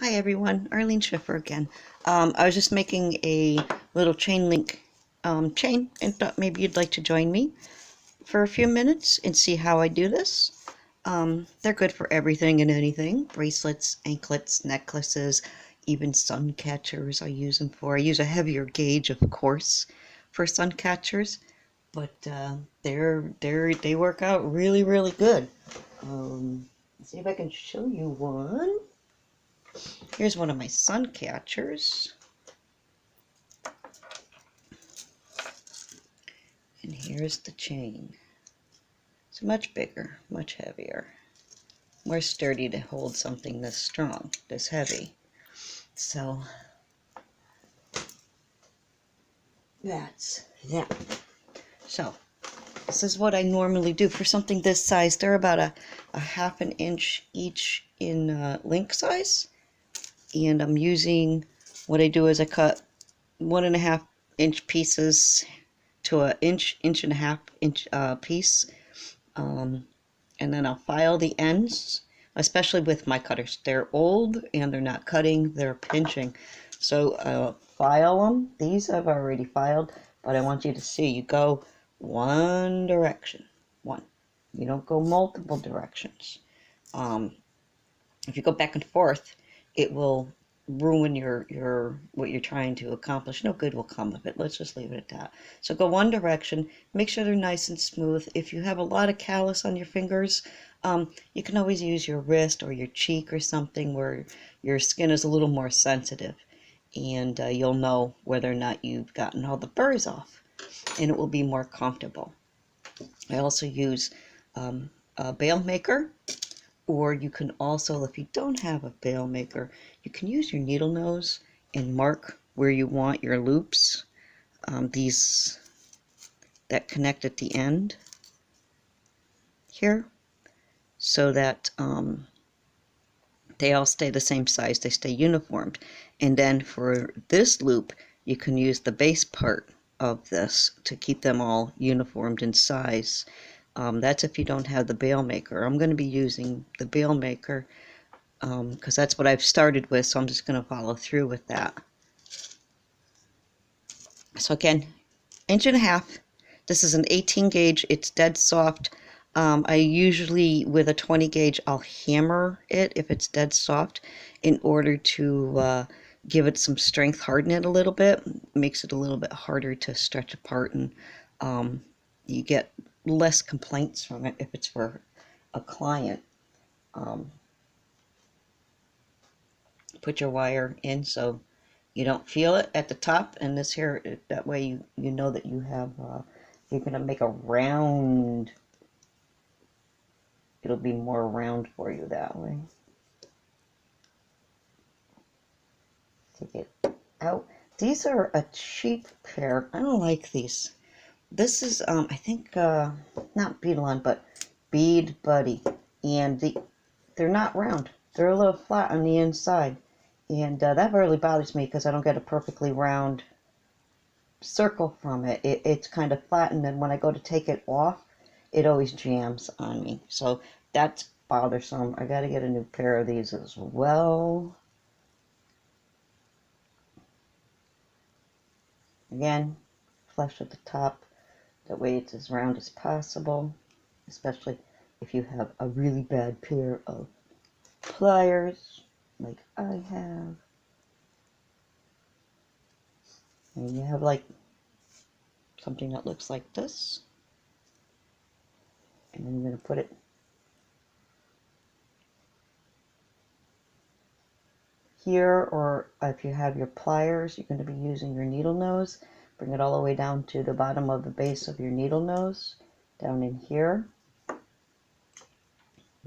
Hi everyone, Arlene Schiffer again. I was just making a little chain link chain and thought maybe you'd like to join me for a few minutes and see how I do this. They're good for everything and anything. Bracelets, anklets, necklaces, even sun catchers I use them for. I use a heavier gauge, of course, for sun catchers, but they work out really good. Let's see if I can show you one. Here's one of my sun catchers. And here's the chain. It's much bigger, much heavier, more sturdy to hold something this strong, this heavy. So that's that. So this is what I normally do for something this size. They're about a half an inch each in link size. And I'm using, what I do is I cut 1.5 inch pieces to an inch and a half inch piece. And then I'll file the ends, especially with my cutters. They're old and they're not cutting, they're pinching. So I'll file them. These I've already filed, but I want you to see you go one direction. One. You don't go multiple directions. If you go back and forth, it will ruin your what you're trying to accomplish. No good will come of it. Let's just leave it at that. So go one direction. Make sure they're nice and smooth. If you have a lot of callus on your fingers, you can always use your wrist or your cheek or something where your skin is a little more sensitive, and you'll know whether or not you've gotten all the burrs off, and it will be more comfortable. I also use a bail maker. Or you can also, if you don't have a bail maker, you can use your needle nose and mark where you want your loops, these that connect at the end here, so that they all stay the same size, they stay uniformed. And then for this loop, you can use the base part of this to keep them all uniformed in size. That's if you don't have the bail maker. I'm going to be using the bail maker because that's what I've started with, so I'm just going to follow through with that. So again, 1.5 inches. This is an 18 gauge. It's dead soft. I usually, with a 20 gauge, I'll hammer it if it's dead soft in order to give it some strength, harden it a little bit. Makes it a little bit harder to stretch apart, and you get less complaints from it if it's for a client. Put your wire in so you don't feel it at the top, and this here, that way you know that you have, you're going to make a round. It'll be more round for you that way. Take it out. These are a cheap pair. I don't like these. This is, I think, not Beadalon, but Bead Buddy. And they're not round. They're a little flat on the inside. And that really bothers me because I don't get a perfectly round circle from it. It's kind of flat, and then when I go to take it off, it always jams on me. So that's bothersome. I got to get a new pair of these as well. Again, flush at the top. That way it's as round as possible, especially if you have a really bad pair of pliers like I have. And you have like something that looks like this. And then you're going to put it here, or if you have your pliers, you're going to be using your needle nose. Bring it all the way down to the bottom of the base of your needle nose, down in here. I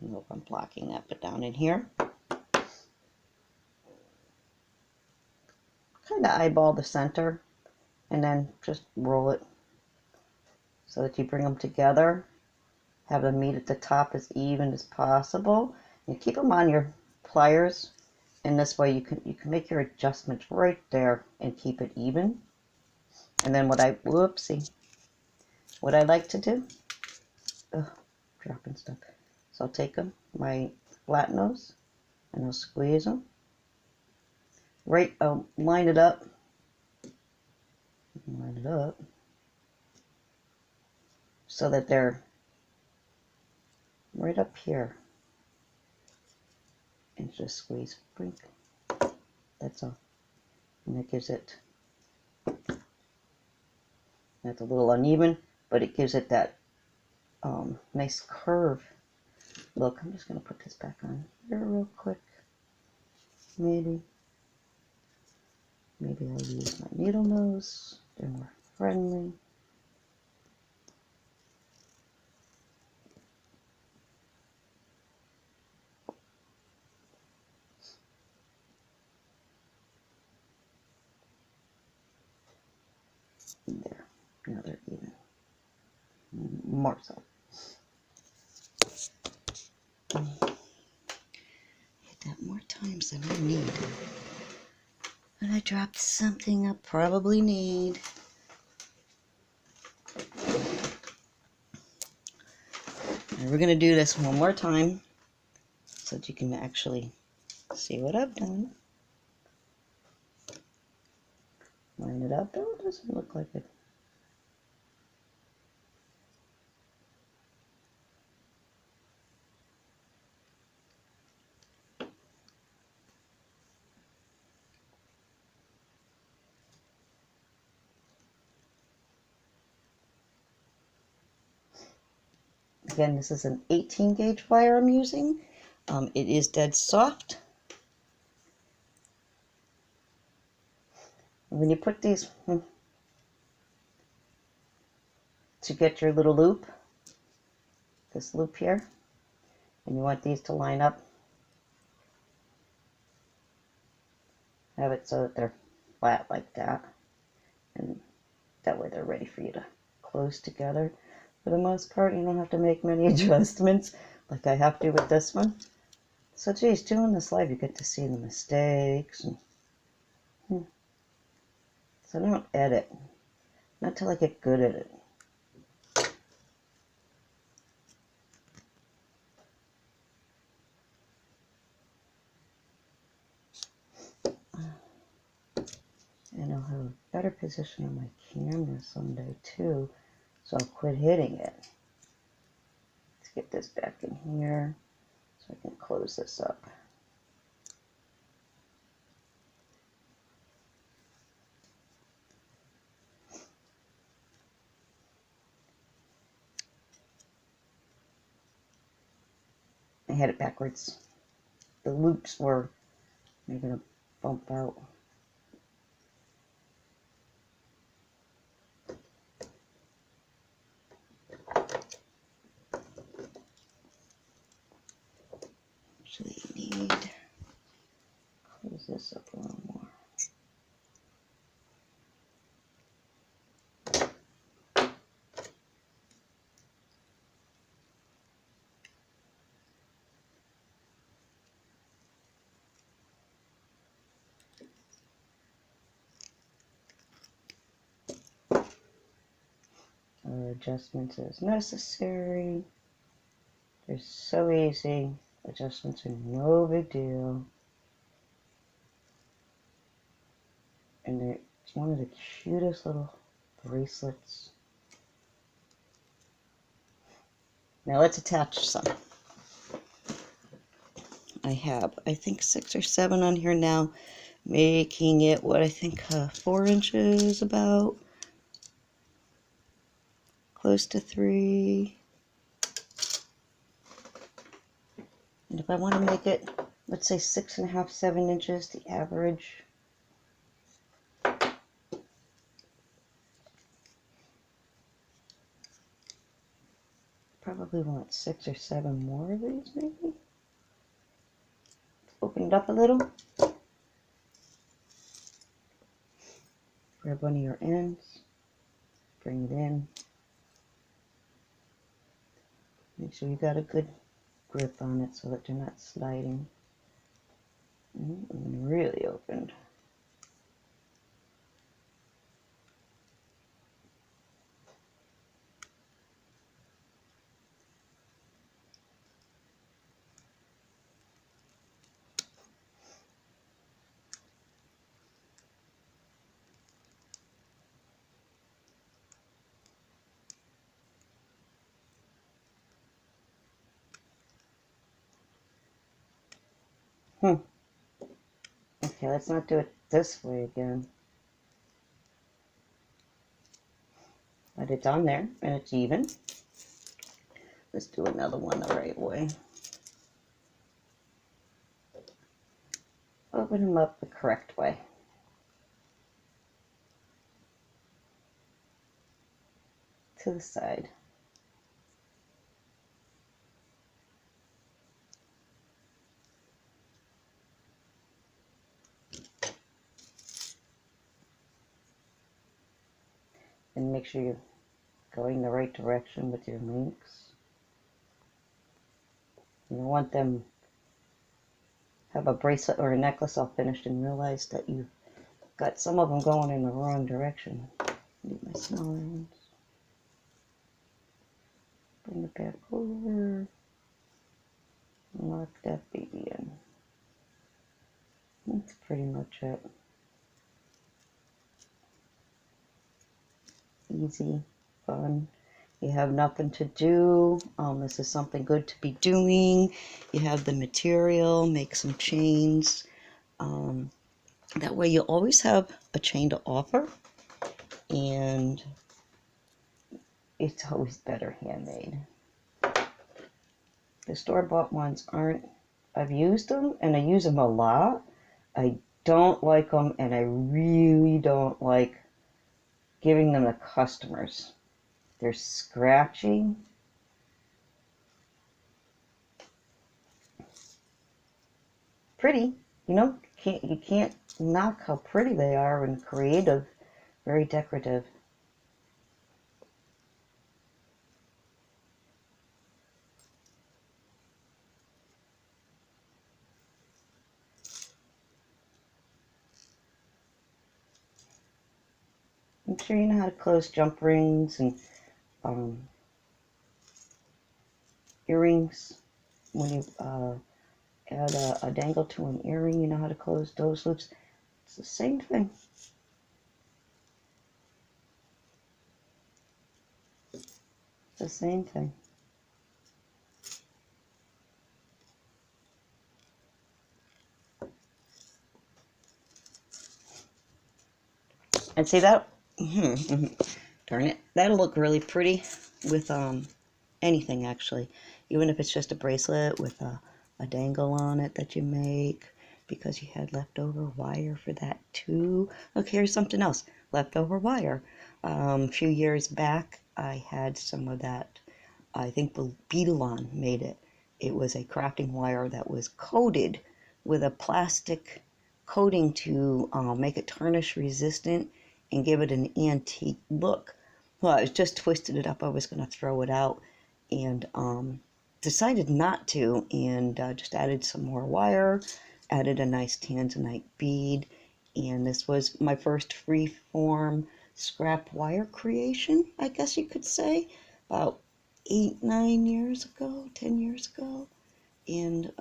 don't know if I'm blocking that, but down in here. Kind of eyeball the center, and then just roll it so that you bring them together. Have them meet at the top as even as possible. You keep them on your pliers, and this way you can make your adjustments right there and keep it even. And then what I like to do, dropping stuff. So I'll take them, my flat nose, and I'll squeeze them, right, line it up. So that they're right up here. And just squeeze, brink. That's all. And that gives it, that's a little uneven, but it gives it that nice curve look. I'm just going to put this back on here real quick. Maybe I'll use my needle nose. They're more friendly. There. Now they're even. More so. Hit that more times than I need. And I dropped something I probably need. And we're going to do this one more time so that you can actually see what I've done. Line it up. Oh, it doesn't look like it. Again, this is an 18 gauge wire I'm using. It is dead soft. When you put these to get your little loop, this loop here, and you want these to line up, have it so that they're flat like that, and that way they're ready for you to close together. For the most part, you don't have to make many adjustments like I have to with this one. So geez, doing this live, you get to see the mistakes. And, so I don't edit, not till I get good at it. And I'll have a better position on my camera someday too, so I'll quit hitting it. Let's get this back in here so I can close this up. I had it backwards. The loops were making a bump out. Actually, you need to close this up a little more. Adjustments as necessary. They're so easy. Adjustments are no big deal. And it's one of the cutest little bracelets. Now let's attach some. I have, I think, 6 or 7 on here now, making it what I think 4 inches about. Close to 3. And if I want to make it, let's say 6.5, 7 inches, the average. Probably want 6 or 7 more of these, maybe. Open it up a little. Grab one of your ends. Bring it in. Make sure you got a good grip on it so that you're not sliding. And really opened. Okay, let's not do it this way again. But it's on there and it's even. Let's do another one the right way. Open them up the correct way. To the side. And make sure you're going the right direction with your links. You don't want them have a bracelet or a necklace all finished and realize that you've got some of them going in the wrong direction. Need my smaller ones. Bring it back over. Lock that baby in. That's pretty much it. Easy, fun. You have nothing to do. This is something good to be doing. You have the material, make some chains. That way you always have a chain to offer, and it's always better handmade. The store-bought ones aren't, I've used them and I use them a lot. I don't like them, and I really don't like giving them to customers. They're scratchy. Pretty, you know, you can't knock how pretty they are and creative, very decorative. Make sure you know how to close jump rings and earrings. When you add a dangle to an earring, you know how to close those loops. It's the same thing. It's the same thing. And see that? Darn it. That'll look really pretty with anything, actually. Even if it's just a bracelet with a dangle on it that you make because you had leftover wire for that too. Look, here's something else. Leftover wire. A few years back, I had some of that. I think Beetlon made it. It was a crafting wire that was coated with a plastic coating to make it tarnish resistant and give it an antique look. Well, I just twisted it up. I was going to throw it out and decided not to, and just added some more wire, added a nice tanzanite bead, and this was my first free-form scrap wire creation, I guess you could say, about 8-9 years ago, 10 years ago, and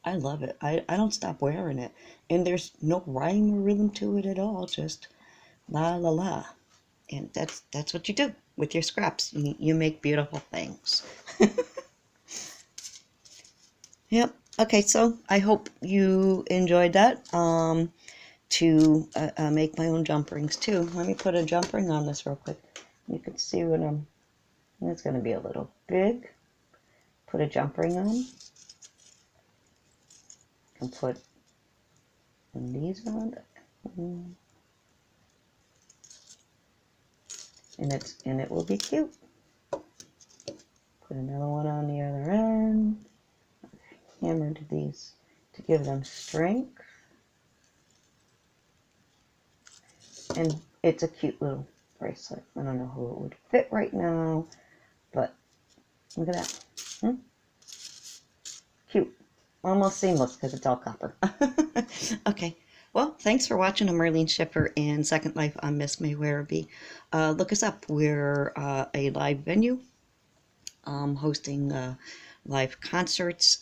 I love it. I don't stop wearing it. And there's no rhyme or rhythm to it at all, just la la la. And that's what you do with your scraps. You make beautiful things. Yep. Okay, so I hope you enjoyed that. To make my own jump rings too. Let me put a jump ring on this real quick. You can see what it's going to be a little big. Put a jump ring on. And put these on, and it will be cute. Put another one on the other end. Hammered these to give them strength, and it's a cute little bracelet. I don't know who it would fit right now, but look at that. Cute. Almost seamless because it's all copper. Okay. Well, thanks for watching. I'm Marlene Schiffer and Second Life on Miss May Werribee. Look us up. We're a live venue hosting live concerts.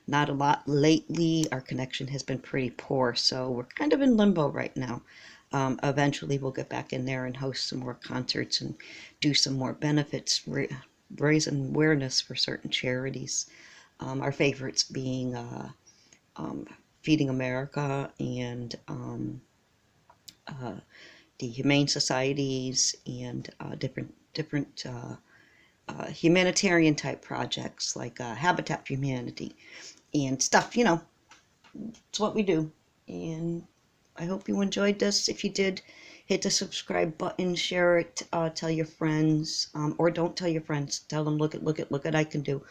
Not a lot lately. Our connection has been pretty poor, so we're kind of in limbo right now. Eventually, we'll get back in there and host some more concerts and do some more benefits, raise awareness for certain charities. Our favorites being Feeding America and the Humane Societies and different humanitarian type projects like Habitat for Humanity and stuff. You know, it's what we do. And I hope you enjoyed this. If you did, hit the subscribe button, share it, tell your friends, or don't tell your friends. Tell them, look at I can do.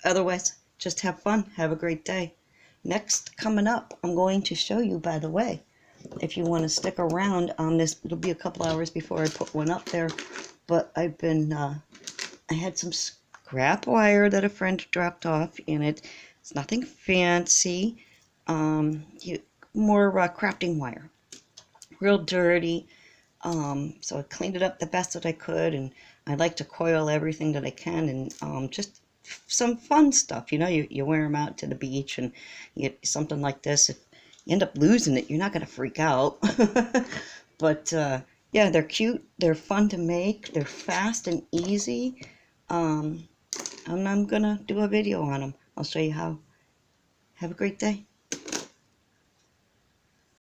Otherwise, just have fun. Have a great day. Next, coming up, I'm going to show you, by the way, if you want to stick around on this, it'll be a couple hours before I put one up there. But I've been, I had some scrap wire that a friend dropped off in it. It's nothing fancy. More crafting wire. Real dirty. So I cleaned it up the best that I could, and I like to coil everything that I can, and just some fun stuff. You know, you wear them out to the beach, and you get something like this. If you end up losing it, you're not going to freak out. But yeah, they're cute. They're fun to make. They're fast and easy. And I'm going to do a video on them. I'll show you how. Have a great day.